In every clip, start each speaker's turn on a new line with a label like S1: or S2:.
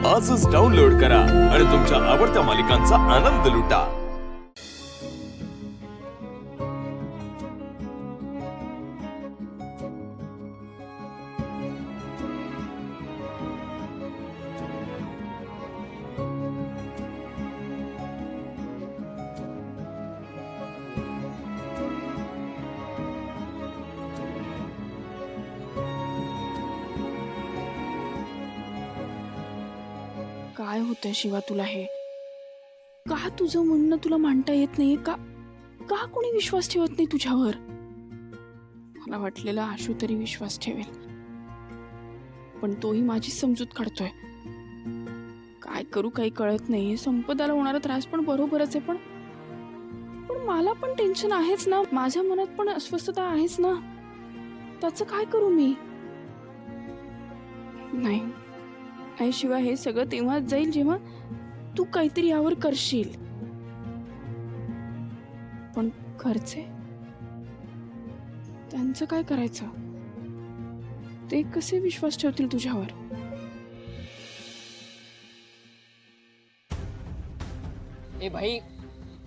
S1: आजच डाउनलोड करा आणि तुमच्या आवडत्या मालिकांचा आनंद लुटा।
S2: काय होतंय शिवा तुला हे? का तुझं म्हणणं तुला मांडता येत नाहीये? का कोणी विश्वास ठेवत नाही तुझ्यावर? मला वाटलेलं आशू तरी विश्वास ठेवेल, पण तोही माझी समजूत काढतोय। काय करू काही कळत नाहीये। संपदाला होणारा त्रास पण बरोबरच आहे, पण मला पण टेन्शन आहेच ना, माझ्या मनात पण अस्वस्थता आहेच ना। त्याचं काय करू मी? नाही शिवा, हे सगळं तेव्हाच जाईल जेव्हा तू काहीतरी यावर करशील। पण घरचे, त्यांचं काय करायचं? ते कसे विश्वास ठेवतील तुझ्यावर?
S3: ए भाई,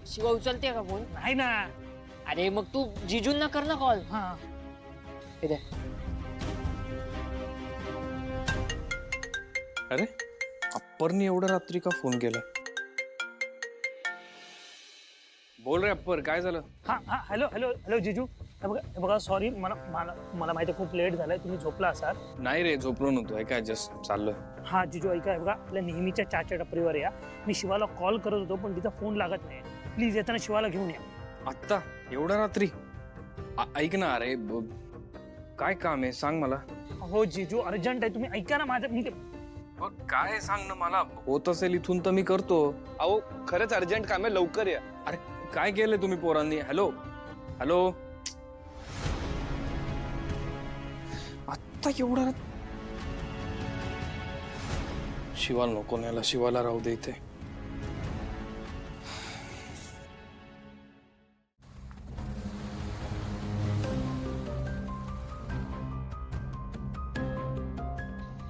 S3: शिवा उचलते का फोन?
S4: नाही ना।
S3: अरे मग तू जिजूंना कर ना कॉल।
S4: हा
S3: इथे
S5: अरे अप्परनी एवढं रात्री का फोन केला? बोल रे अप्पर, काय झालं?
S4: हा हा हॅलो हॅलो हॅलो जिजू, हे बघा सॉरी, मला मला मला माहिती खूप लेट झालाय, तुम्ही झोपला असाल।
S5: नाही रे, झोपलो नव्हतो, आहे काय, जस्ट चाललोय।
S4: हा जिजू ऐका, हे बघा आपल्या नेहमीच्या चहाच्या टपरीवर या। मी शिवाला कॉल करत होतो पण तिचा फोन लागत नाही। प्लीज येताना शिवाला घेऊन या।
S5: आत्ता एवढ्या रात्री? ऐक ना, अरे काय काम आहे सांग मला।
S4: हो जिजू, अर्जंट आहे, तुम्ही ऐका ना माझं। मी
S5: काय सांग ना मला, होत असेल इथून तर मी करतो।
S6: अहो खरंच अर्जंट काम आहे, लवकर या।
S5: अरे काय केलंय तुम्ही पोरांनी? हॅलो हॅलो, आत्ता एवढा शिवाला नको न्यायला, शिवाला राहू दे इथे।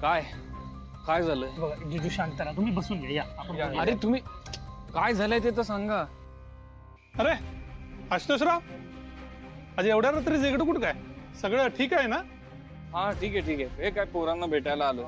S5: काय काय झालंय?
S4: बघा जिजू शांत राहा, तुम्ही बसून घ्या, या आपण बोलूया।
S5: अरे तुम्ही काय झालंय ते तर सांगा।
S7: अरे आशुतोषराव, आज एवढ्या रात्री इकडे कुठं काय? सगळं ठीक आहे ना?
S5: हा ठीक आहे ठीक आहे। हे काय पोरांना भेटायला आलो।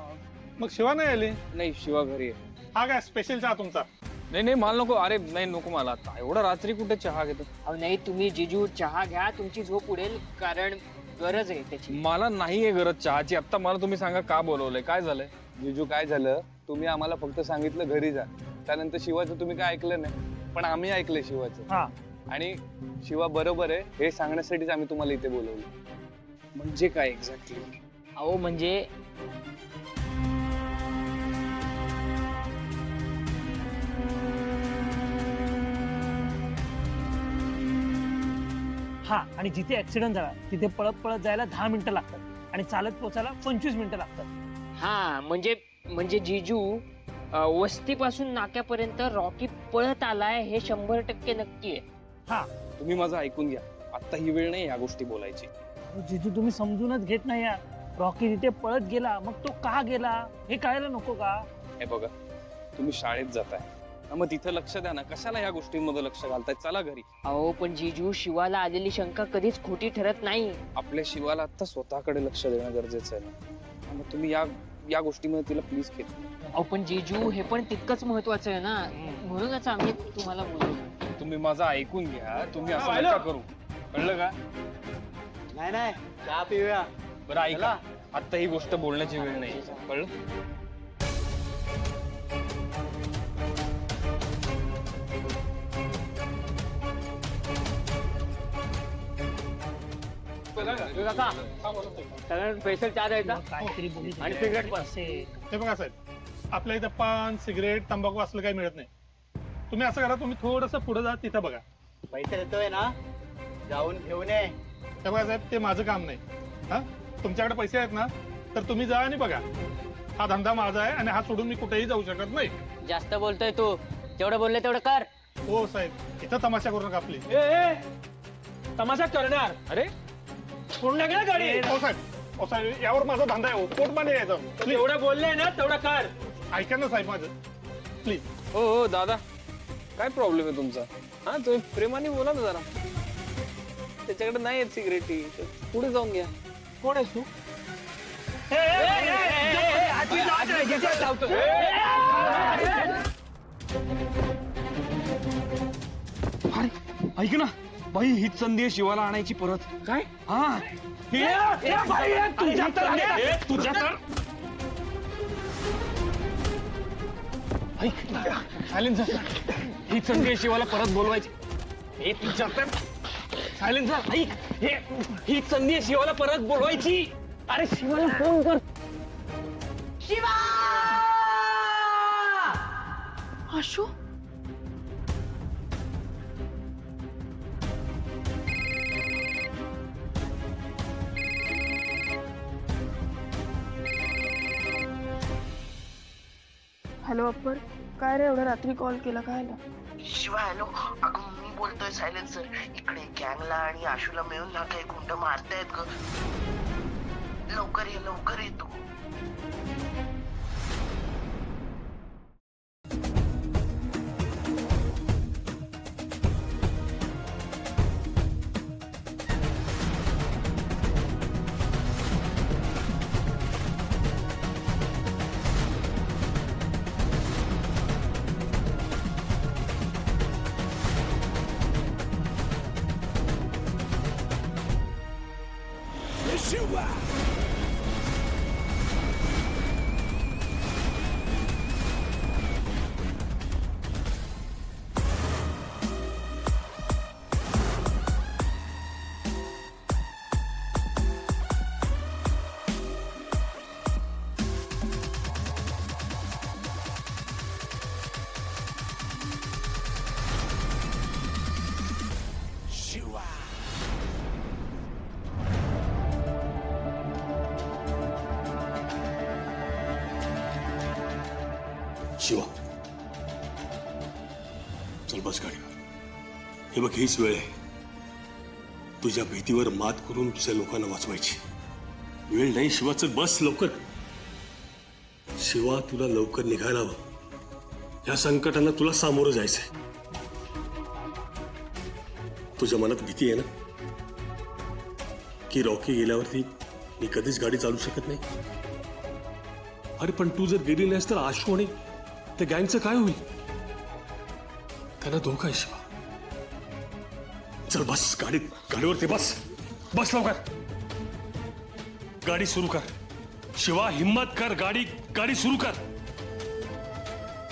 S7: मग शिवा नाही आली?
S5: नाही, शिवा घरी आहे।
S7: हा काय स्पेशल चहा तुमचा?
S5: नाही नाही, मला नको। अरे नाही नको मला, आता एवढा रात्री कुठे चहा घेतो?
S3: अहो नाही, तुम्ही जिजू चहा घ्या, तुमची झोप उडेल, कारण गरज आहे त्याची।
S5: मला नाहीये गरज चहाची। आता मला तुम्ही सांगा का बोलवलंय, काय झालंय?
S6: जिजू काय झालं, तुम्ही आम्हाला फक्त सांगितलं घरी जा, त्यानंतर शिवाचं तुम्ही काय ऐकलं नाही, पण आम्ही ऐकलंय शिवाचं।
S4: हा
S6: आणि शिवा बरोबर आहे हे सांगण्यासाठीच आम्ही तुम्हाला इथे बोलवलं।
S5: म्हणजे काय एक्झॅक्टली?
S3: अहो म्हणजे
S4: हा, आणि जिथे ऍक्सिडेंट झाला तिथे पळत पळत जायला 10 मिनिटं लागतात आणि चालत पोचायला 25 मिनिटं लागतात।
S3: हा म्हणजे जिजू वस्तीपासून नाक्यापर्यंत रॉकी पळत आलाय हे 100% नक्की आहे।
S4: हा
S5: तुम्ही माझं ऐकून घ्या, आता ही वेळ नाही या गोष्टी बोलायची।
S4: जिजू तुम्ही समजूनच घेत नाही यार। रॉकी तिथे पळत गेला, मग तो का गेला हे कळायला नको का?
S5: हे बघा, तुम्ही शाळेत जाताय ना, मग तिथं लक्ष द्या ना, कशाला ह्या गोष्टींमध्ये लक्ष घालताय? चला घरी।
S3: अहो पण जिजू, शिवाला आलेली शंका कधीच खोटी ठरत नाही।
S5: आपल्या शिवाला आता स्वतःकडे लक्ष देणं गरजेचं आहे ना, मग तुम्ही या गोष्टीमध्ये तिला प्लीज घेत।
S3: अहो पण जिजू, हे पण तितकंच महत्वाचं आहे ना, म्हणूनच आम्ही तुम्हाला बोलवलं।
S5: तुम्ही माझं ऐकून घ्या, तुम्ही असं नका करू, कळलं का?
S6: नाही नाही, चहा पिऊया।
S5: बरं ऐका, आता ही गोष्ट बोलण्याची वेळ नाही, कळलं?
S3: स्पेशल चहा द्यायचा
S4: काहीतरी बोलू
S3: आणि सिगरेट पण।
S7: हे बघा साहेब, आपल्या इथं पान, सिगरेट, तंबाखू असलं काही मिळत नाही। तुम्ही असं करा, तुम्ही थोडंसं पुढे जा, तिथं बघा।
S6: पैसे देतोय ना, जाऊन घेऊन ये।
S7: हे बघा साहेब, ते माझं काम नाही। हा, तुमच्याकडे पैसे आहेत ना, तर तुम्ही जा आणि बघा। हा धंदा माझा आहे आणि हा सोडून मी कुठेही जाऊ शकत नाही।
S3: जास्त बोलतोय तू, जेवढं बोलले तेवढं कर।
S7: हो साहेब, इथं तमाशा करू नका आपली।
S4: तमाशा करणार?
S5: अरे
S4: सोडल्या गेला गाडी।
S7: हो साहेब, यावर माझा धंदा आहे, पोट पाणी यायचं।
S4: एवढं बोलले ना तेवढं कर।
S7: ऐका ना साहेब माझं प्लीज.
S5: हो हो दादा, काय प्रॉब्लेम आहे तुमचा? हा तुम्ही प्रेमाने बोला ना जरा. त्याच्याकडे नाही आहेत सिगरेटी, पुढे जाऊन घ्या. कोण आहेस तू?
S6: ऐक ना बाई, हीच संधी आहे शिवाला आणायची परत.
S5: काय?
S6: हा
S7: तुझ्या तर
S5: सायलेन्सर, हीच संधी आहे शिवाला परत बोलवायची. हे तुझ्या तर सायलेन्सर, ऐक, हीच संधी आहे शिवाला परत बोलवायची. अरे शिवाला फोन कर.
S2: आशू हॅलो अप्पर, काय रे एवढ्या रात्री कॉल केला? काय आलं?
S8: शिवा हॅलो, अगं मी बोलतोय सायलेन्सर. इकडे गँगला आणि आशूला मिळून ना काही गुंड मारतायत ग. लवकर ये तू.
S9: शिवा, चल बस गाडीवर. हे बघ, हीच वेळ आहे तुझ्या भीतीवर मात करून दुसऱ्या लोकांना वाचवायची. वेळ नाही शिवा, चल बस लवकर. शिवा, तुला लवकर निघायला हवं. या संकटांना तुला सामोरं जायचंय. तुझ्या मनात भीती आहे ना की रॉकी गेल्यावरती मी कधीच गाडी चालू शकत नाही. अरे पण तू जर गेली नाहीस तर आशू आणि त्या गँगचं काय होईल? त्यांना धोका आहे शिवा. चल बस गाडीवरती बस लवकर. गाडी सुरू कर शिवा, हिम्मत कर. गाडी सुरू कर.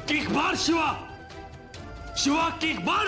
S9: किक मार शिवा, किक मार.